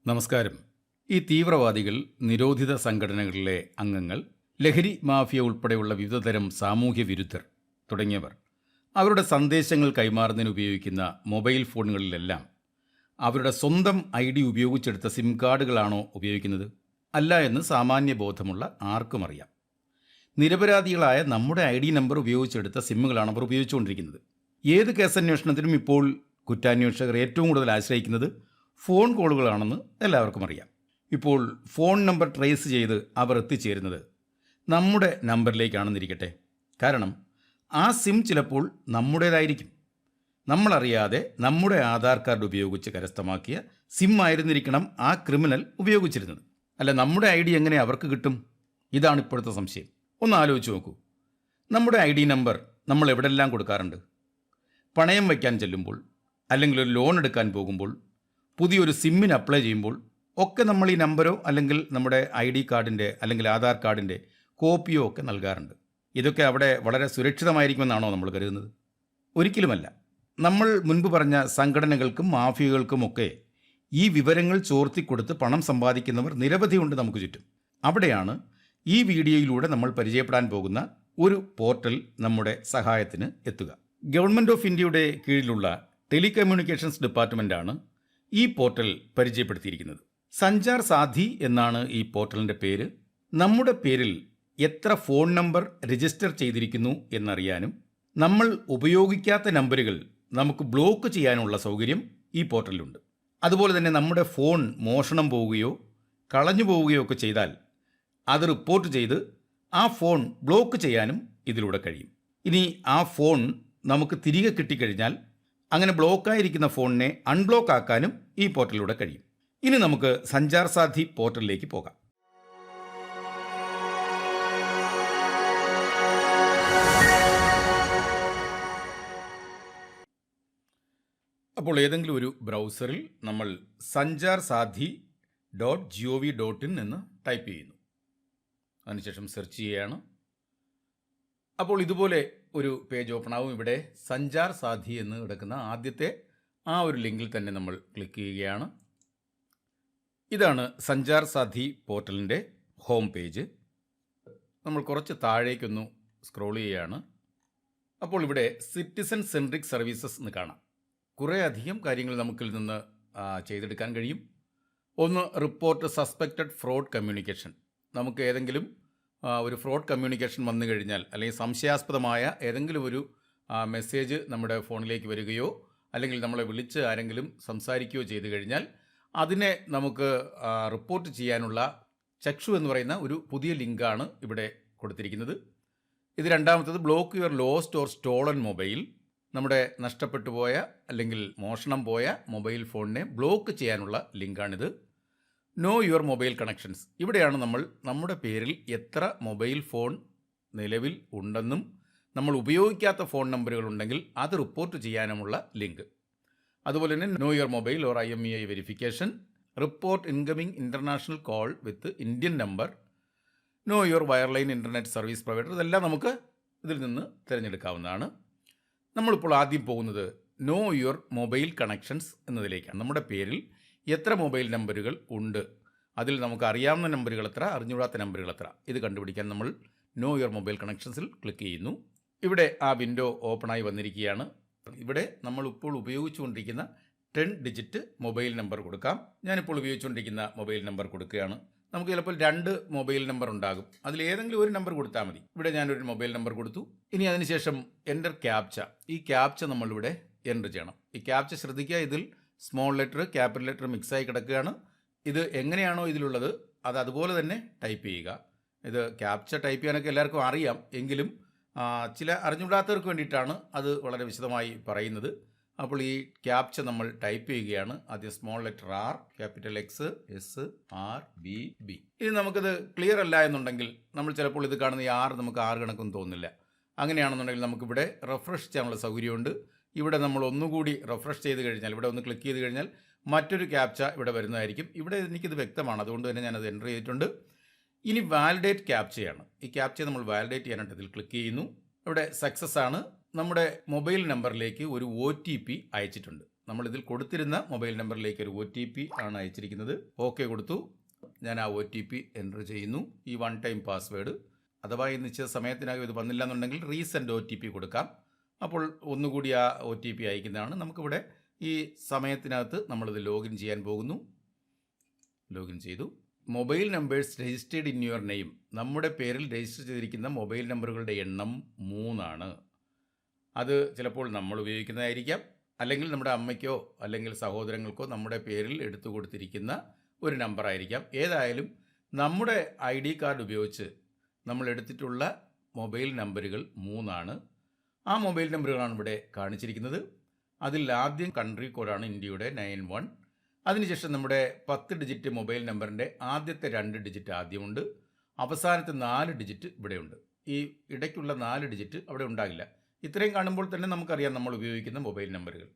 നമസ്കാരം. ഈ തീവ്രവാദികൾ, നിരോധിത സംഘടനകളിലെ അംഗങ്ങൾ, ലഹരി മാഫിയ ഉൾപ്പെടെയുള്ള വിവിധതരം സാമൂഹ്യ വിരുദ്ധർ തുടങ്ങിയവർ അവരുടെ സന്ദേശങ്ങൾ കൈമാറുന്നതിന് ഉപയോഗിക്കുന്ന മൊബൈൽ ഫോണുകളിലെല്ലാം അവരുടെ സ്വന്തം ID ഉപയോഗിച്ചെടുത്ത സിം കാർഡുകളാണോ ഉപയോഗിക്കുന്നത്? അല്ല എന്ന് സാമാന്യ ബോധമുള്ള ആർക്കും അറിയാം. നിരപരാധികളായ നമ്മുടെ ID നമ്പർ ഉപയോഗിച്ചെടുത്ത സിമ്മുകളാണ് അവർ ഉപയോഗിച്ചുകൊണ്ടിരിക്കുന്നത്. ഏത് കേസന്വേഷണത്തിനും ഇപ്പോൾ കുറ്റാന്വേഷകർ ഏറ്റവും കൂടുതൽ ആശ്രയിക്കുന്നത് ഫോൺ കോളുകളാണെന്ന് എല്ലാവർക്കും അറിയാം. ഇപ്പോൾ ഫോൺ നമ്പർ ട്രേസ് ചെയ്ത് അവർ എത്തിച്ചേരുന്നത് നമ്മുടെ നമ്പറിലേക്കാണെന്നിരിക്കട്ടെ. കാരണം ആ സിം ചിലപ്പോൾ നമ്മുടേതായിരിക്കും. നമ്മളറിയാതെ നമ്മുടെ ആധാർ കാർഡ് ഉപയോഗിച്ച് കരസ്ഥമാക്കിയ സിം ആയിരുന്നിരിക്കണം ആ ക്രിമിനൽ ഉപയോഗിച്ചിരുന്നത്. അല്ല, നമ്മുടെ ID എങ്ങനെ അവർക്ക് കിട്ടും? ഇതാണ് ഇപ്പോഴത്തെ സംശയം. ഒന്ന് ആലോചിച്ച് നോക്കൂ. നമ്മുടെ ID നമ്പർ നമ്മൾ എവിടെല്ലാം കൊടുക്കാറുണ്ട്? പണയം വയ്ക്കാൻ ചെല്ലുമ്പോൾ, അല്ലെങ്കിൽ ഒരു ലോൺ എടുക്കാൻ പോകുമ്പോൾ, പുതിയൊരു സിമ്മിന് അപ്ലൈ ചെയ്യുമ്പോൾ ഒക്കെ നമ്മൾ ഈ നമ്പരോ അല്ലെങ്കിൽ നമ്മുടെ ID കാർഡിൻ്റെ അല്ലെങ്കിൽ ആധാർ കാർഡിൻ്റെ കോപ്പിയോ ഒക്കെ നൽകാറുണ്ട്. ഇതൊക്കെ അവിടെ വളരെ സുരക്ഷിതമായിരിക്കുമെന്നാണോ നമ്മൾ കരുതുന്നത്? ഒരിക്കലുമല്ല. നമ്മൾ മുൻപ് പറഞ്ഞ സംഘടനകൾക്കും മാഫിയകൾക്കുമൊക്കെ ഈ വിവരങ്ങൾ ചോർത്തിക്കൊടുത്ത് പണം സമ്പാദിക്കുന്നവർ നിരവധിയുണ്ട് നമുക്ക് ചുറ്റും. അവിടെയാണ് ഈ വീഡിയോയിലൂടെ നമ്മൾ പരിചയപ്പെടാൻ പോകുന്ന ഒരു പോർട്ടൽ നമ്മുടെ സഹായത്തിന് എത്തുക. ഗവൺമെൻറ് ഓഫ് ഇന്ത്യയുടെ കീഴിലുള്ള ടെലികമ്മ്യൂണിക്കേഷൻസ് ഡിപ്പാർട്ട്മെൻറ്റാണ് ഈ പോർട്ടൽ പരിചയപ്പെടുത്തിയിരിക്കുന്നത്. സഞ്ചാർ സാധി എന്നാണ് ഈ പോർട്ടലിൻ്റെ പേര്. നമ്മുടെ പേരിൽ എത്ര ഫോൺ നമ്പർ രജിസ്റ്റർ ചെയ്തിരിക്കുന്നു എന്നറിയാനും നമ്മൾ ഉപയോഗിക്കാത്ത നമ്പറുകൾ നമുക്ക് ബ്ലോക്ക് ചെയ്യാനുള്ള സൗകര്യം ഈ പോർട്ടലിലുണ്ട്. അതുപോലെ തന്നെ നമ്മുടെ ഫോൺ മോഷണം പോവുകയോ കളഞ്ഞു പോവുകയോ ഒക്കെ ചെയ്താൽ അത് റിപ്പോർട്ട് ചെയ്ത് ആ ഫോൺ ബ്ലോക്ക് ചെയ്യാനും ഇതിലൂടെ കഴിയും. ഇനി ആ ഫോൺ നമുക്ക് തിരികെ കിട്ടിക്കഴിഞ്ഞാൽ അങ്ങനെ ബ്ലോക്കായിരിക്കുന്ന ഫോണിനെ അൺബ്ലോക്ക് ആക്കാനും ഈ പോർട്ടലിലൂടെ കഴിയും. ഇനി നമുക്ക് സഞ്ചാർ സാധി പോർട്ടലിലേക്ക് പോകാം. അപ്പോൾ ഏതെങ്കിലും ഒരു ബ്രൗസറിൽ നമ്മൾ സഞ്ചാർ സാധി .gov.in എന്ന് ടൈപ്പ് ചെയ്യുന്നു. അതിനുശേഷം സെർച്ച് ചെയ്യുകയാണ്. അപ്പോൾ ഇതുപോലെ ഒരു പേജ് ഓപ്പൺ ആവും. ഇവിടെ സഞ്ചാർ സാധി എന്ന് കിടക്കുന്ന ആദ്യത്തെ ആ ഒരു ലിങ്കിൽ തന്നെ നമ്മൾ ക്ലിക്ക് ചെയ്യുകയാണ്. ഇതാണ് സഞ്ചാർ സാധി പോർട്ടലിൻ്റെ ഹോം പേജ്. നമ്മൾ കുറച്ച് താഴേക്കൊന്ന് സ്ക്രോൾ ചെയ്യുകയാണ്. അപ്പോൾ ഇവിടെ സിറ്റിസൺ സെൻട്രിക് സർവീസസ് എന്ന് കാണാം. കുറേ അധികം കാര്യങ്ങൾ നമുക്കിൽ നിന്ന് ചെയ്തെടുക്കാൻ കഴിയും. ഒന്ന്, റിപ്പോർട്ട് സസ്പെക്റ്റഡ് ഫ്രോഡ് കമ്മ്യൂണിക്കേഷൻ. നമുക്ക് ഏതെങ്കിലും ഒരു ഫ്രോഡ് കമ്മ്യൂണിക്കേഷൻ വന്നു കഴിഞ്ഞാൽ, അല്ലെങ്കിൽ സംശയാസ്പദമായ ഏതെങ്കിലും ഒരു മെസ്സേജ് നമ്മുടെ ഫോണിലേക്ക് വരികയോ അല്ലെങ്കിൽ നമ്മളെ വിളിച്ച് ആരെങ്കിലും സംസാരിക്കുകയോ ചെയ്തു കഴിഞ്ഞാൽ അതിനെ നമുക്ക് റിപ്പോർട്ട് ചെയ്യാനുള്ള ചക്ഷു എന്ന് പറയുന്ന ഒരു പുതിയ ലിങ്കാണ് ഇവിടെ കൊടുത്തിരിക്കുന്നത്. ഇത് രണ്ടാമത്തത്, block your lost or stolen mobile. നമ്മുടെ നഷ്ടപ്പെട്ടു പോയ അല്ലെങ്കിൽ മോഷണം പോയ മൊബൈൽ ഫോണിനെ ബ്ലോക്ക് ചെയ്യാനുള്ള ലിങ്കാണിത്. Know your mobile connections. ഇവിടെയാണ് നമ്മൾ നമ്മുടെ പേരിൽ എത്ര മൊബൈൽ ഫോൺ നിലവിൽ ഉണ്ടെന്നും നമ്മൾ ഉപയോഗിക്കാത്ത ഫോൺ നമ്പറുകൾ ഉണ്ടെങ്കിൽ അത് റിപ്പോർട്ട് ചെയ്യാനുമുള്ള ലിങ്ക്. അതുപോലെ തന്നെ no your mobile or IMEI verification, report incoming international call with Indian number, no your wireline internet service provider. ഇതെല്ലാം നമുക്ക് ഇതിൽ നിന്ന് തിരഞ്ഞെടുക്കാവുന്നതാണ്. നമ്മളിപ്പോൾ ആദ്യം പോകുന്നത് നോ യുവർ മൊബൈൽ കണക്ഷൻസ് എന്നതിലേക്കാണ്. നമ്മുടെ പേരിൽ എത്ര മൊബൈൽ നമ്പറുകൾ ഉണ്ട്, അതിൽ നമുക്ക് അറിയാവുന്ന നമ്പറുകൾ എത്ര, അറിഞ്ഞുകൂടാത്ത നമ്പറുകൾ എത്ര, ഇത് കണ്ടുപിടിക്കാൻ നമ്മൾ നോ യുവർ മൊബൈൽ കണക്ഷൻസിൽ ക്ലിക്ക് ചെയ്യുന്നു. ഇവിടെ ആ വിൻഡോ ഓപ്പണായി വന്നിരിക്കുകയാണ്. ഇവിടെ നമ്മളിപ്പോൾ ഉപയോഗിച്ചുകൊണ്ടിരിക്കുന്ന 10 ഡിജിറ്റ് മൊബൈൽ നമ്പർ കൊടുക്കാം. ഞാനിപ്പോൾ ഉപയോഗിച്ചുകൊണ്ടിരിക്കുന്ന മൊബൈൽ നമ്പർ കൊടുക്കുകയാണ്. നമുക്ക് ചിലപ്പോൾ 2 മൊബൈൽ നമ്പർ ഉണ്ടാകും. അതിൽ ഏതെങ്കിലും ഒരു നമ്പർ കൊടുത്താൽ മതി. ഇവിടെ ഞാനൊരു മൊബൈൽ നമ്പർ കൊടുത്തു. ഇനി അതിനുശേഷം എൻ്റർ ക്യാപ്ച. ഈ ക്യാപ്ച നമ്മളിവിടെ എൻ്റർ ചെയ്യണം. ഈ ക്യാപ്ച ശ്രദ്ധിക്കുക, ഇതിൽ സ്മോൾ ലെറ്റർ ക്യാപിറ്റൽ ലെറ്റർ മിക്സായി കിടക്കുകയാണ്. ഇത് എങ്ങനെയാണോ ഇതിലുള്ളത് അത് അതുപോലെ തന്നെ ടൈപ്പ് ചെയ്യുക. ഇത് ക്യാപ്ച ടൈപ്പ് ചെയ്യാനൊക്കെ എല്ലാവർക്കും അറിയാം, എങ്കിലും ചില അറിഞ്ഞുകൂടാത്തവർക്ക് വേണ്ടിയിട്ടാണ് അത് വളരെ വിശദമായി പറയുന്നത്. അപ്പോൾ ഈ ക്യാപ്ച നമ്മൾ ടൈപ്പ് ചെയ്യുകയാണ്. ആദ്യം small letter R, capital X, S, R, B, B. ഇനി നമുക്കിത് ക്ലിയർ അല്ല എന്നുണ്ടെങ്കിൽ നമ്മൾ ചിലപ്പോൾ ഇത് കാണുന്ന ഈ R നമുക്ക് R കണക്കൊന്നും തോന്നുന്നില്ല. അങ്ങനെയാണെന്നുണ്ടെങ്കിൽ നമുക്കിവിടെ റിഫ്രഷ് ചെയ്യാനുള്ള സൗകര്യമുണ്ട്. ഇവിടെ നമ്മൾ ഒന്നുകൂടി റിഫ്രഷ് ചെയ്ത് കഴിഞ്ഞാൽ, ഇവിടെ ഒന്ന് ക്ലിക്ക് ചെയ്ത് കഴിഞ്ഞാൽ മറ്റൊരു ക്യാപ്ച ഇവിടെ വരുന്നതായിരിക്കും. ഇവിടെ എനിക്കിത് വ്യക്തമാണ്, അതുകൊണ്ട് തന്നെ ഞാനത് എൻ്റർ ചെയ്തിട്ടുണ്ട്. ഇനി വാലിഡേറ്റ് ക്യാപ്ചയാണ്. ഈ ക്യാപ്ച നമ്മൾ വാലിഡേറ്റ് ചെയ്യാനായിട്ട് ഇതിൽ ക്ലിക്ക് ചെയ്യുന്നു. ഇവിടെ സക്സസ് ആണ്. നമ്മുടെ മൊബൈൽ നമ്പറിലേക്ക് ഒരു OTP അയച്ചിട്ടുണ്ട്. നമ്മളിതിൽ കൊടുത്തിരുന്ന മൊബൈൽ നമ്പറിലേക്ക് ഒരു OTP ആണ് അയച്ചിരിക്കുന്നത്. ഓക്കെ കൊടുത്തു. ഞാൻ ആ OTP എൻ്റർ ചെയ്യുന്നു. ഈ 1 ടൈം പാസ്വേഡ്, അഥവാ ഈ നിശ്ചിത സമയത്തിനകം ഇത് വന്നില്ല എന്നുണ്ടെങ്കിൽ റീസെൻഡ് OTP കൊടുക്കാം. അപ്പോൾ ഒന്നുകൂടി ആ OTP അയക്കുന്നതാണ്. നമുക്കിവിടെ ഈ സമയത്തിനകത്ത് നമ്മളിത് ലോഗിൻ ചെയ്യാൻ പോകുന്നു. ലോഗിൻ ചെയ്തു. Mobile numbers registered in your name, നമ്മുടെ പേരിൽ രജിസ്റ്റർ ചെയ്തിരിക്കുന്ന മൊബൈൽ നമ്പറുകളുടെ എണ്ണം 3 ആണ്. അത് ചിലപ്പോൾ നമ്മൾ ഉപയോഗിക്കുന്നതായിരിക്കാം, അല്ലെങ്കിൽ നമ്മുടെ അമ്മയ്ക്കോ അല്ലെങ്കിൽ സഹോദരങ്ങൾക്കോ നമ്മുടെ പേരിൽ എടുത്തു കൊടുത്തിരിക്കുന്ന ഒരു നമ്പറായിരിക്കാം. ഏതായാലും നമ്മുടെ ID കാർഡ് ഉപയോഗിച്ച് നമ്മൾ എടുത്തിട്ടുള്ള മൊബൈൽ നമ്പറുകൾ 3 ആണ്. ആ മൊബൈൽ നമ്പറുകളാണ് ഇവിടെ കാണിച്ചിരിക്കുന്നത്. അതിൽ ആദ്യം കൺട്രി കോഡാണ് ഇന്ത്യയുടെ 91. അതിനുശേഷം നമ്മുടെ 10 ഡിജിറ്റ് മൊബൈൽ നമ്പറിൻ്റെ ആദ്യത്തെ 2 ഡിജിറ്റ് ആദ്യമുണ്ട്, അവസാനത്തെ 4 ഡിജിറ്റ് ഇവിടെയുണ്ട്. ഈ ഇടയ്ക്കുള്ള 4 ഡിജിറ്റ് അവിടെ ഉണ്ടാകില്ല. ഇത്രയും കാണുമ്പോൾ തന്നെ നമുക്കറിയാം നമ്മൾ ഉപയോഗിക്കുന്ന മൊബൈൽ നമ്പറുകൾ.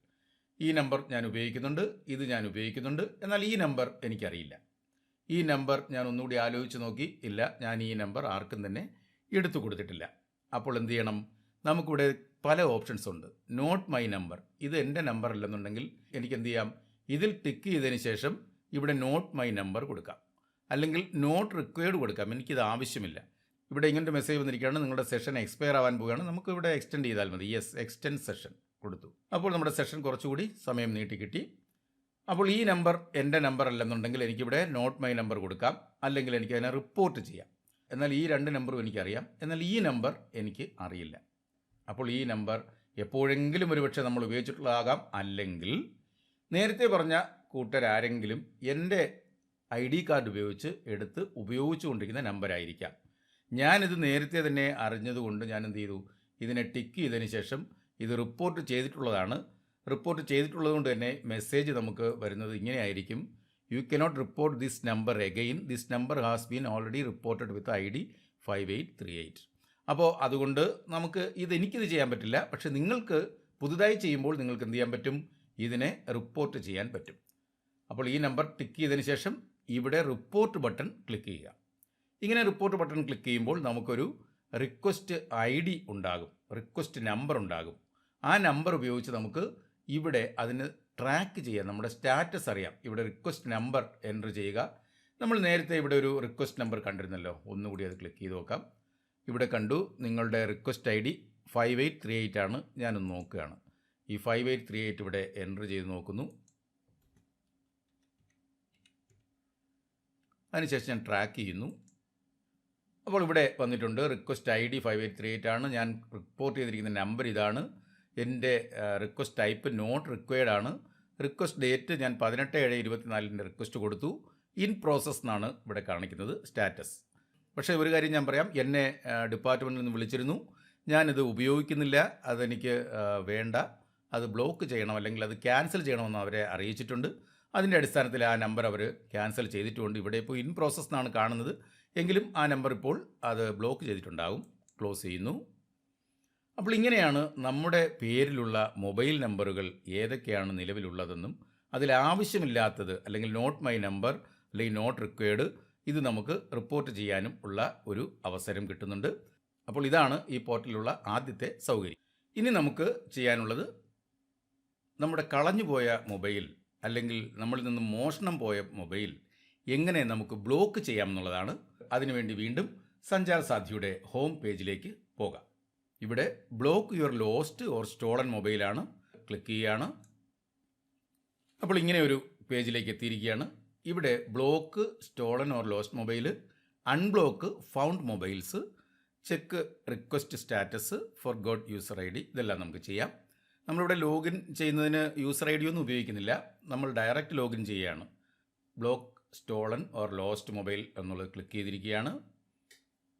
ഈ നമ്പർ ഞാൻ ഉപയോഗിക്കുന്നുണ്ട്, ഇത് ഞാൻ ഉപയോഗിക്കുന്നുണ്ട്, എന്നാൽ ഈ നമ്പർ എനിക്കറിയില്ല. ഈ നമ്പർ ഞാൻ ഒന്നുകൂടി ആലോചിച്ച് നോക്കി, ഇല്ല, ഞാൻ ഈ നമ്പർ ആർക്കും തന്നെ എടുത്തു കൊടുത്തിട്ടില്ല. അപ്പോൾ എന്ത് ചെയ്യണം? നമുക്കിവിടെ പല ഓപ്ഷൻസ് ഉണ്ട്. നോട്ട് മൈ നമ്പർ, ഇത് എൻ്റെ നമ്പർ അല്ലെന്നുണ്ടെങ്കിൽ എനിക്ക് എന്ത് ചെയ്യാം? ഇതിൽ ടിക്ക് ചെയ്തതിന് ശേഷം ഇവിടെ നോട്ട് മൈ നമ്പർ കൊടുക്കാം, അല്ലെങ്കിൽ നോട്ട് റിക്വയർഡ് കൊടുക്കാം. എനിക്കിത് ആവശ്യമില്ല. ഇവിടെ ഇങ്ങനത്തെ മെസ്സേജ് വന്നിരിക്കുകയാണ്, നിങ്ങളുടെ സെഷൻ എക്സ്പയർ ആവാൻ പോവുകയാണ്, നമുക്ക് ഇവിടെ എക്സ്റ്റെൻഡ് ചെയ്താൽ മതി. യെസ്, എക്സ്റ്റെൻഡ് സെഷൻ കൊടുത്തു. അപ്പോൾ നമ്മുടെ സെഷൻ കുറച്ചുകൂടി സമയം നീട്ടി കിട്ടി. അപ്പോൾ ഈ നമ്പർ എൻ്റെ നമ്പർ അല്ലെന്നുണ്ടെങ്കിൽ എനിക്കിവിടെ നോട്ട് മൈ നമ്പർ കൊടുക്കാം, അല്ലെങ്കിൽ എനിക്ക് അതിനെ റിപ്പോർട്ട് ചെയ്യാം. എന്നാൽ ഈ 2 നമ്പറും എനിക്കറിയാം, എന്നാൽ ഈ നമ്പർ എനിക്ക് അറിയില്ല. അപ്പോൾ ഈ നമ്പർ എപ്പോഴെങ്കിലും ഒരുപക്ഷെ നമ്മൾ ഉപയോഗിച്ചിട്ടുള്ളതാകാം, അല്ലെങ്കിൽ നേരത്തെ പറഞ്ഞ കൂട്ടരാരെങ്കിലും എൻ്റെ ID കാർഡ് ഉപയോഗിച്ച് എടുത്ത് ഉപയോഗിച്ചുകൊണ്ടിരിക്കുന്ന നമ്പറായിരിക്കാം. ഞാനിത് നേരത്തെ തന്നെ അറിഞ്ഞതുകൊണ്ട് ഞാൻ എന്ത് ചെയ്തു? ഇതിനെ ടിക്ക് ചെയ്തതിന് ശേഷം ഇത് റിപ്പോർട്ട് ചെയ്തിട്ടുള്ളതാണ്. റിപ്പോർട്ട് ചെയ്തിട്ടുള്ളത് കൊണ്ട് തന്നെ മെസ്സേജ് നമുക്ക് വരുന്നത് ഇങ്ങനെയായിരിക്കും: you cannot report this number again, this number has been already reported with ID 5838. അപ്പോൾ അതുകൊണ്ട് നമുക്ക് എനിക്കിത് ചെയ്യാൻ പറ്റില്ല, പക്ഷെ നിങ്ങൾക്ക് പുതുതായി ചെയ്യുമ്പോൾ നിങ്ങൾക്ക് എന്ത് ചെയ്യാൻ പറ്റും? ഇതിനെ റിപ്പോർട്ട് ചെയ്യാൻ പറ്റും. അപ്പോൾ ഈ നമ്പർ ടിക്ക് ചെയ്തതിന് ശേഷം ഇവിടെ റിപ്പോർട്ട് ബട്ടൺ ക്ലിക്ക് ചെയ്യുക. ഇങ്ങനെ റിപ്പോർട്ട് ബട്ടൺ ക്ലിക്ക് ചെയ്യുമ്പോൾ നമുക്കൊരു റിക്വസ്റ്റ് ID ഉണ്ടാകും, റിക്വസ്റ്റ് നമ്പർ ഉണ്ടാകും. ആ നമ്പർ ഉപയോഗിച്ച് നമുക്ക് ഇവിടെ അതിന് ട്രാക്ക് ചെയ്യാം, നമ്മുടെ സ്റ്റാറ്റസ് അറിയാം. ഇവിടെ റിക്വസ്റ്റ് നമ്പർ എൻ്റർ ചെയ്യുക. നമ്മൾ നേരത്തെ ഇവിടെ ഒരു റിക്വസ്റ്റ് നമ്പർ കണ്ടിരുന്നല്ലോ, ഒന്നുകൂടി അത് ക്ലിക്ക് ചെയ്ത് നോക്കാം. ഇവിടെ കണ്ടു, നിങ്ങളുടെ റിക്വസ്റ്റ് ID 5838 ആണ്. ഞാനൊന്ന് നോക്കുകയാണ്. ഈ 5838 ഇവിടെ എൻ്റർ ചെയ്ത് നോക്കുന്നു. അതിനുശേഷം ഞാൻ ട്രാക്ക് ചെയ്യുന്നു. അപ്പോൾ ഇവിടെ വന്നിട്ടുണ്ട് റിക്വസ്റ്റ് ID 5838 ആണ്. ഞാൻ റിപ്പോർട്ട് ചെയ്തിരിക്കുന്ന നമ്പർ ഇതാണ്. എൻ്റെ റിക്വസ്റ്റ് ടൈപ്പ് നോട്ട് റിക്വയർഡ് ആണ്. റിക്വസ്റ്റ് ഡേറ്റ് ഞാൻ 18/7/24 റിക്വസ്റ്റ് കൊടുത്തു. ഇൻ പ്രോസസ് എന്നാണ് ഇവിടെ കാണിക്കുന്നത് സ്റ്റാറ്റസ്. പക്ഷേ ഒരു കാര്യം ഞാൻ പറയാം, എന്നെ ഡിപ്പാർട്ട്മെൻറ്റിൽ നിന്ന് വിളിച്ചിരുന്നു. ഞാനിത് ഉപയോഗിക്കുന്നില്ല, അതെനിക്ക് വേണ്ട, അത് ബ്ലോക്ക് ചെയ്യണം അല്ലെങ്കിൽ അത് ക്യാൻസൽ ചെയ്യണമെന്ന് അവരെ അറിയിച്ചിട്ടുണ്ട്. അതിൻ്റെ അടിസ്ഥാനത്തിൽ ആ നമ്പർ അവർ ക്യാൻസൽ ചെയ്തിട്ടുണ്ട്. ഇവിടെ ഇപ്പോൾ ഇൻ പ്രോസസ് എന്നാണ് കാണുന്നത്, എങ്കിലും ആ നമ്പർ ഇപ്പോൾ അത് ബ്ലോക്ക് ചെയ്തിട്ടുണ്ടാകും. ക്ലോസ് ചെയ്യുന്നു. അപ്പോൾ ഇങ്ങനെയാണ് നമ്മുടെ പേരിലുള്ള മൊബൈൽ നമ്പറുകൾ ഏതൊക്കെയാണ് നിലവിലുള്ളതെന്നും അതിലാവശ്യമില്ലാത്തത് അല്ലെങ്കിൽ നോട്ട് മൈ നമ്പർ അല്ലെങ്കിൽ നോട്ട് റിക്വയർഡ് ഇത് നമുക്ക് റിപ്പോർട്ട് ചെയ്യാനും ഉള്ള ഒരു അവസരം കിട്ടുന്നുണ്ട്. അപ്പോൾ ഇതാണ് ഈ പോർട്ടലിലുള്ള ആദ്യത്തെ സൗകര്യം. ഇനി നമുക്ക് ചെയ്യാനുള്ളത് നമ്മുടെ കളഞ്ഞുപോയ മൊബൈൽ അല്ലെങ്കിൽ നമ്മളിൽ നിന്ന് മോഷണം പോയ മൊബൈൽ എങ്ങനെ നമുക്ക് ബ്ലോക്ക് ചെയ്യാമെന്നുള്ളതാണ്. അതിനുവേണ്ടി വീണ്ടും സഞ്ചാർ സാധ്യയുടെ ഹോം പേജിലേക്ക് പോകാം. ഇവിടെ block your lost or stolen മൊബൈലാണ്, ക്ലിക്ക് ചെയ്യുകയാണ്. അപ്പോൾ ഇങ്ങനെ ഒരു പേജിലേക്ക് എത്തിയിരിക്കുകയാണ്. ഇവിടെ block stolen or lost mobile, unblock found mobiles, check request status, forgot user ID, ഇതെല്ലാം നമുക്ക് ചെയ്യാം. നമ്മളിവിടെ ലോഗിൻ ചെയ്യുന്നതിന് യൂസർ ID ഒന്നും ഉപയോഗിക്കുന്നില്ല, നമ്മൾ ഡയറക്റ്റ് ലോഗിൻ ചെയ്യുകയാണ്. Block stolen or lost mobile എന്നുള്ളത് ക്ലിക്ക് ചെയ്തിരിക്കുകയാണ്.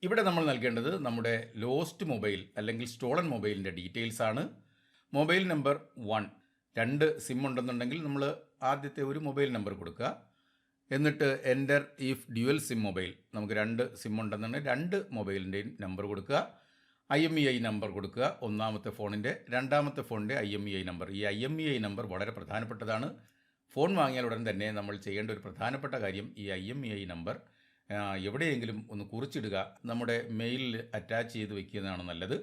ഇവിടെ നമ്മൾ നൽകേണ്ടത് നമ്മുടെ ലോസ്റ്റ് മൊബൈൽ അല്ലെങ്കിൽ സ്റ്റോളൻ മൊബൈലിൻ്റെ ഡീറ്റെയിൽസ് ആണ്. മൊബൈൽ നമ്പർ 1, 2 സിം ഉണ്ടെന്നുണ്ടെങ്കിൽ നമ്മൾ ആദ്യത്തെ ഒരു മൊബൈൽ നമ്പർ കൊടുക്കുക. എന്നിട്ട് enter if dual SIM mobile, നമുക്ക് 2 സിം ഉണ്ടെന്നുണ്ടെങ്കിൽ 2 മൊബൈലിൻ്റെയും നമ്പർ കൊടുക്കുക. IMEI നമ്പർ കൊടുക്കുക, ഒന്നാമത്തെ ഫോണിൻ്റെ, രണ്ടാമത്തെ ഫോണിൻ്റെ IMEI നമ്പർ. ഈ IMEI നമ്പർ വളരെ പ്രധാനപ്പെട്ടതാണ്. ഫോൺ വാങ്ങിയാൽ ഉടൻ തന്നെ നമ്മൾ ചെയ്യേണ്ട ഒരു പ്രധാനപ്പെട്ട കാര്യം ഈ IMEI നമ്പർ എവിടെയെങ്കിലും ഒന്ന് കുറിച്ചിടുക, നമ്മുടെ മെയിലിൽ അറ്റാച്ച് ചെയ്ത് വെക്കുന്നതാണ് നല്ലത്.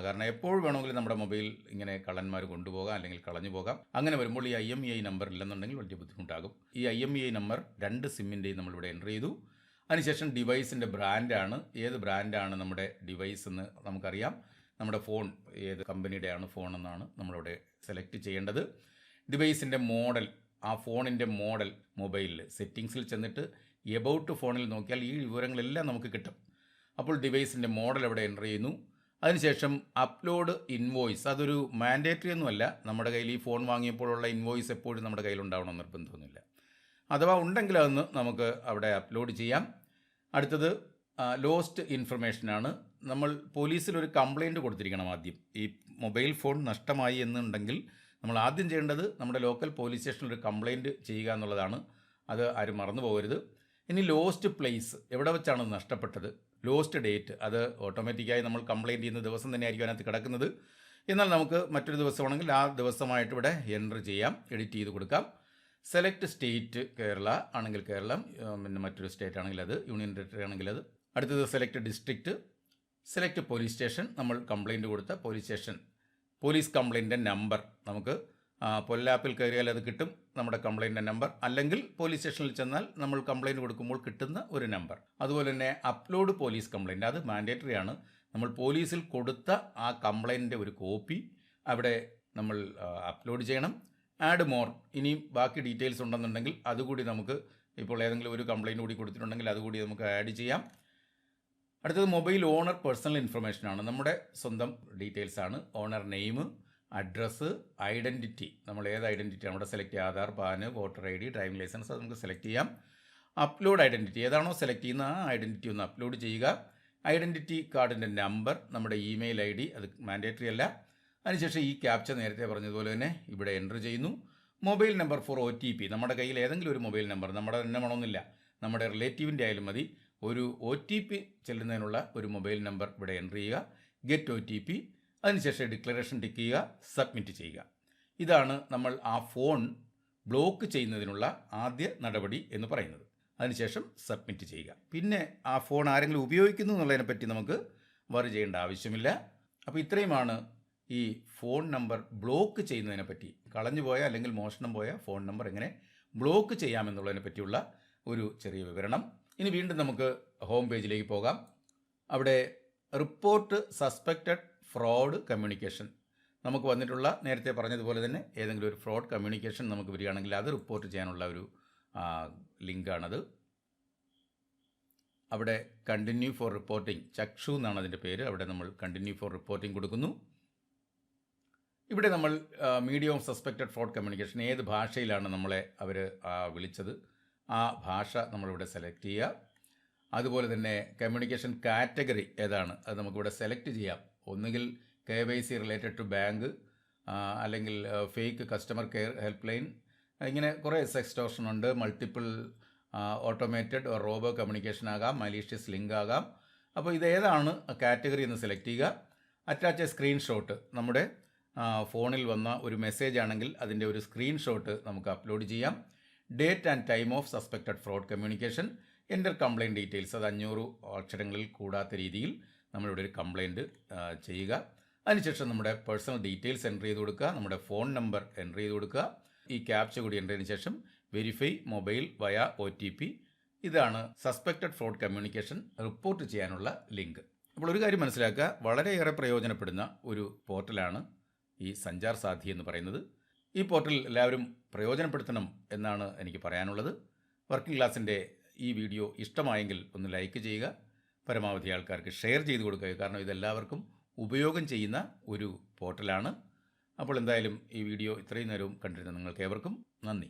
കാരണം എപ്പോൾ വേണമെങ്കിലും നമ്മുടെ മൊബൈൽ ഇങ്ങനെ കള്ളന്മാർ കൊണ്ടുപോകാം അല്ലെങ്കിൽ കളഞ്ഞു പോകാം. അങ്ങനെ വരുമ്പോൾ ഈ IMEI നമ്പർ ഇല്ലെന്നുണ്ടെങ്കിൽ വലിയ ബുദ്ധിമുട്ടാകും. ഈ IMEI നമ്പർ 2 സിമ്മിൻ്റെയും നമ്മളിവിടെ എൻ്റർ ചെയ്തു. അതിനുശേഷം ഡിവൈസിൻ്റെ ബ്രാൻഡാണ്, ഏത് ബ്രാൻഡാണ് നമ്മുടെ ഡിവൈസ് എന്ന് നമുക്കറിയാം. നമ്മുടെ ഫോൺ ഏത് കമ്പനിയുടെയാണ് ഫോൺ എന്നാണ് നമ്മളിവിടെ സെലക്ട് ചെയ്യേണ്ടത്. ഡിവൈസിൻ്റെ മോഡൽ, ആ ഫോണിൻ്റെ മോഡൽ മൊബൈലിൽ സെറ്റിങ്സിൽ ചെന്നിട്ട് എബൌട്ട് ഫോണിൽ നോക്കിയാൽ ഈ വിവരങ്ങളെല്ലാം നമുക്ക് കിട്ടും. അപ്പോൾ ഡിവൈസിൻ്റെ മോഡൽ അവിടെ എൻ്റർ ചെയ്യുന്നു. അതിനുശേഷം അപ്ലോഡ് ഇൻവോയ്സ്, അതൊരു മാൻഡേറ്ററി ഒന്നുമല്ല. നമ്മുടെ കയ്യിൽ ഈ ഫോൺ വാങ്ങിയപ്പോഴുള്ള ഇൻവോയ്സ് എപ്പോഴും നമ്മുടെ കയ്യിലുണ്ടാവണമെന്ന് നിർബന്ധമൊന്നുമില്ല. അഥവാ ഉണ്ടെങ്കിൽ അതൊന്ന് നമുക്ക് അവിടെ അപ്ലോഡ് ചെയ്യാം. അടുത്തത് ലോസ്റ്റ് ഇൻഫർമേഷനാണ്. നമ്മൾ പോലീസിലൊരു കംപ്ലയിൻറ്റ് കൊടുത്തിരിക്കണം ആദ്യം. ഈ മൊബൈൽ ഫോൺ നഷ്ടമായി എന്നുണ്ടെങ്കിൽ നമ്മൾ ആദ്യം ചെയ്യേണ്ടത് നമ്മുടെ ലോക്കൽ പോലീസ് സ്റ്റേഷനിൽ ഒരു കംപ്ലയിൻറ്റ് ചെയ്യുക എന്നുള്ളതാണ്. അത് ആരും മറന്നു പോകരുത്. ഇനി ലോസ്റ്റ് പ്ലേസ്, എവിടെ വെച്ചാണ് നഷ്ടപ്പെട്ടത്. ലോസ്റ്റ് ഡേറ്റ്, അത് ഓട്ടോമാറ്റിക്കായി നമ്മൾ കംപ്ലയിൻറ്റ് ചെയ്യുന്ന ദിവസം തന്നെ ആയിരിക്കും അതിനകത്ത് കിടക്കുന്നത്. എന്നാൽ നമുക്ക് മറ്റൊരു ദിവസമാണെങ്കിൽ ആ ദിവസമായിട്ട് ഇവിടെ എൻ്റർ ചെയ്യാം, എഡിറ്റ് ചെയ്ത് കൊടുക്കാം. സെലക്ട് സ്റ്റേറ്റ്, കേരള ആണെങ്കിൽ കേരളം, പിന്നെ മറ്റൊരു സ്റ്റേറ്റ് ആണെങ്കിൽ അത്, യൂണിയൻ ടെറിട്ടറി ആണെങ്കിൽ അത്. അടുത്തത് select district, select police station, നമ്മൾ കംപ്ലയിൻറ്റ് കൊടുത്ത police station, police complaint number. നമുക്ക് പൊല്ലാപ്പിൽ കയറിയാൽ അത് കിട്ടും, നമ്മുടെ കംപ്ലയിൻ്റ് നമ്പർ. അല്ലെങ്കിൽ പോലീസ് സ്റ്റേഷനിൽ ചെന്നാൽ നമ്മൾ കംപ്ലയിൻറ്റ് കൊടുക്കുമ്പോൾ കിട്ടുന്ന ഒരു നമ്പർ. അതുപോലെ തന്നെ അപ്ലോഡ് പോലീസ് കംപ്ലയിൻറ്റ്, അത് മാൻഡേറ്ററി ആണ്. നമ്മൾ പോലീസിൽ കൊടുത്ത ആ കംപ്ലയിൻറ്റിൻ്റെ ഒരു കോപ്പി അവിടെ നമ്മൾ അപ്ലോഡ് ചെയ്യണം. ആഡ് മോർ, ഇനിയും ബാക്കി ഡീറ്റെയിൽസ് ഉണ്ടെന്നുണ്ടെങ്കിൽ അതുകൂടി നമുക്ക്, ഇപ്പോൾ ഏതെങ്കിലും ഒരു കംപ്ലയിൻറ്റ് കൂടി കൊടുത്തിട്ടുണ്ടെങ്കിൽ അതുകൂടി നമുക്ക് ആഡ് ചെയ്യാം. അടുത്തത് മൊബൈൽ ഓണർ പേഴ്സണൽ ഇൻഫർമേഷനാണ്, നമ്മുടെ സ്വന്തം ഡീറ്റെയിൽസാണ്. ഓണർ നെയിം, അഡ്രസ്സ്, ഐഡൻറ്റിറ്റി, നമ്മൾ ഏത് ഐഡൻറ്റിറ്റി നമ്മുടെ സെലക്ട് ചെയ്യുക, Aadhaar, PAN, voter ID, driving licence, അത് നമുക്ക് സെലക്ട് ചെയ്യാം. അപ്ലോഡ് ഐഡൻറ്റിറ്റി, ഏതാണോ സെലക്ട് ചെയ്യുന്ന ആ ഐഡൻറ്റിറ്റി ഒന്ന് അപ്ലോഡ് ചെയ്യുക. ഐഡൻറ്റിറ്റി കാർഡിൻ്റെ നമ്പർ, നമ്മുടെ ഇമെയിൽ ID, അത് മാൻഡേറ്ററി അല്ല. അതിനുശേഷം ഈ ക്യാപ്ച നേരത്തെ പറഞ്ഞതുപോലെ തന്നെ ഇവിടെ എൻ്റർ ചെയ്യുന്നു. മൊബൈൽ നമ്പർ ഫോർ OTP, നമ്മുടെ കയ്യിൽ ഏതെങ്കിലും ഒരു മൊബൈൽ നമ്പർ, നമ്മുടെ തന്നെ വേണമെന്നില്ല, നമ്മുടെ റിലേറ്റീവിൻ്റെ ആയാലും മതി, ഒരു OTP ചെല്ലുന്നതിനുള്ള ഒരു മൊബൈൽ നമ്പർ ഇവിടെ എൻ്റർ ചെയ്യുക. ഗെറ്റ് OTP, അതിനുശേഷം ഡിക്ലറേഷൻ ടിക്ക് ചെയ്യുക, സബ്മിറ്റ് ചെയ്യുക. ഇതാണ് നമ്മൾ ആ ഫോൺ ബ്ലോക്ക് ചെയ്യുന്നതിനുള്ള ആദ്യ നടപടി എന്ന് പറയുന്നത്. അതിനുശേഷം സബ്മിറ്റ് ചെയ്യുക. പിന്നെ ആ ഫോൺ ആരെങ്കിലും ഉപയോഗിക്കുന്നു എന്നുള്ളതിനെപ്പറ്റി നമുക്ക് വറി ചെയ്യേണ്ട ആവശ്യമില്ല. അപ്പോൾ ഇത്രയുമാണ് ഈ ഫോൺ നമ്പർ ബ്ലോക്ക് ചെയ്യുന്നതിനെപ്പറ്റി, കളഞ്ഞുപോയ അല്ലെങ്കിൽ മോഷണം പോയ ഫോൺ നമ്പർ എങ്ങനെ ബ്ലോക്ക് ചെയ്യാമെന്നുള്ളതിനെ പറ്റിയുള്ള ഒരു ചെറിയ വിവരണം. ഇനി വീണ്ടും നമുക്ക് ഹോം പേജിലേക്ക് പോകാം. അവിടെ റിപ്പോർട്ട് സസ്പെക്റ്റഡ് ഫ്രോഡ് കമ്മ്യൂണിക്കേഷൻ, നമുക്ക് വന്നിട്ടുള്ള നേരത്തെ പറഞ്ഞതുപോലെ തന്നെ ഏതെങ്കിലും ഒരു ഫ്രോഡ് കമ്മ്യൂണിക്കേഷൻ നമുക്ക് വരികയാണെങ്കിൽ അത് റിപ്പോർട്ട് ചെയ്യാനുള്ള ഒരു ലിങ്കാണത്. അവിടെ കണ്ടിന്യൂ ഫോർ റിപ്പോർട്ടിംഗ്, ചക്ഷു എന്നാണ് അതിൻ്റെ പേര്. അവിടെ നമ്മൾ കണ്ടിന്യൂ ഫോർ റിപ്പോർട്ടിംഗ് കൊടുക്കുന്നു. ഇവിടെ നമ്മൾ medium of suspected fraud communication, ഏത് ഭാഷയിലാണ് നമ്മളെ അവർ വിളിച്ചത് ആ ഭാഷ നമ്മളിവിടെ സെലക്ട് ചെയ്യുക. അതുപോലെ തന്നെ കമ്മ്യൂണിക്കേഷൻ കാറ്റഗറി ഏതാണ് അത് നമുക്കിവിടെ സെലക്ട് ചെയ്യാം. ഒന്നുകിൽ KYC റിലേറ്റഡ് ടു ബാങ്ക്, അല്ലെങ്കിൽ fake customer care help line, ഇങ്ങനെ കുറേ എക്സ്റ്റോർഷൻ ഉണ്ട്. മൾട്ടിപ്പിൾ ഓട്ടോമേറ്റഡ് റോബോ കമ്മ്യൂണിക്കേഷൻ ആകാം, മലീഷ്യസ് ലിങ്ക് ആകാം. അപ്പോൾ ഇതേതാണ് കാറ്റഗറി എന്ന് സെലക്ട് ചെയ്യുക. അറ്റാച്ച് എ സ്ക്രീൻഷോട്ട്, നമ്മുടെ ഫോണിൽ വന്ന ഒരു മെസ്സേജ് ആണെങ്കിൽ അതിൻ്റെ ഒരു സ്ക്രീൻഷോട്ട് നമുക്ക് അപ്ലോഡ് ചെയ്യാം. Date and time of suspected fraud communication, enter complaint details, അത് 500 അക്ഷരങ്ങളിൽ കൂടാത്ത രീതിയിൽ നമ്മളിവിടെ ഒരു കംപ്ലയിൻറ്റ് ചെയ്യുക. അതിനുശേഷം നമ്മുടെ പേഴ്സണൽ ഡീറ്റെയിൽസ് എൻ്റർ ചെയ്ത് കൊടുക്കുക, നമ്മുടെ ഫോൺ നമ്പർ എൻ്റർ ചെയ്ത് കൊടുക്കുക. ഈ ക്യാപ്ച കൂടി എൻ്റർ ചെയ്തതിന് ശേഷം വെരിഫൈ മൊബൈൽ വയ OTP. ഇതാണ് സസ്പെക്റ്റഡ് ഫ്രോഡ് കമ്മ്യൂണിക്കേഷൻ റിപ്പോർട്ട് ചെയ്യാനുള്ള ലിങ്ക്. അപ്പോൾ ഒരു കാര്യം മനസ്സിലാക്കുക, വളരെയേറെ പ്രയോജനപ്പെടുന്ന ഒരു പോർട്ടലാണ് ഈ സഞ്ചാർ സാധി എന്ന് പറയുന്നത്. ഈ പോർട്ടൽ എല്ലാവരും പ്രയോജനപ്പെടുത്തണം എന്നാണ് എനിക്ക് പറയാനുള്ളത്. വർക്കിംഗ് ക്ലാസ്സിൻ്റെ ഈ വീഡിയോ ഇഷ്ടമായെങ്കിൽ ഒന്ന് ലൈക്ക് ചെയ്യുക, പരമാവധി ആൾക്കാർക്ക് ഷെയർ ചെയ്ത് കൊടുക്കുക. കാരണം ഇതെല്ലാവർക്കും ഉപയോഗം ചെയ്യുന്ന ഒരു പോർട്ടലാണ്. അപ്പോൾ എന്തായാലും ഈ വീഡിയോ ഇത്രയും നേരവും കണ്ടിരുന്ന നിങ്ങൾക്ക് ഏവർക്കും നന്ദി.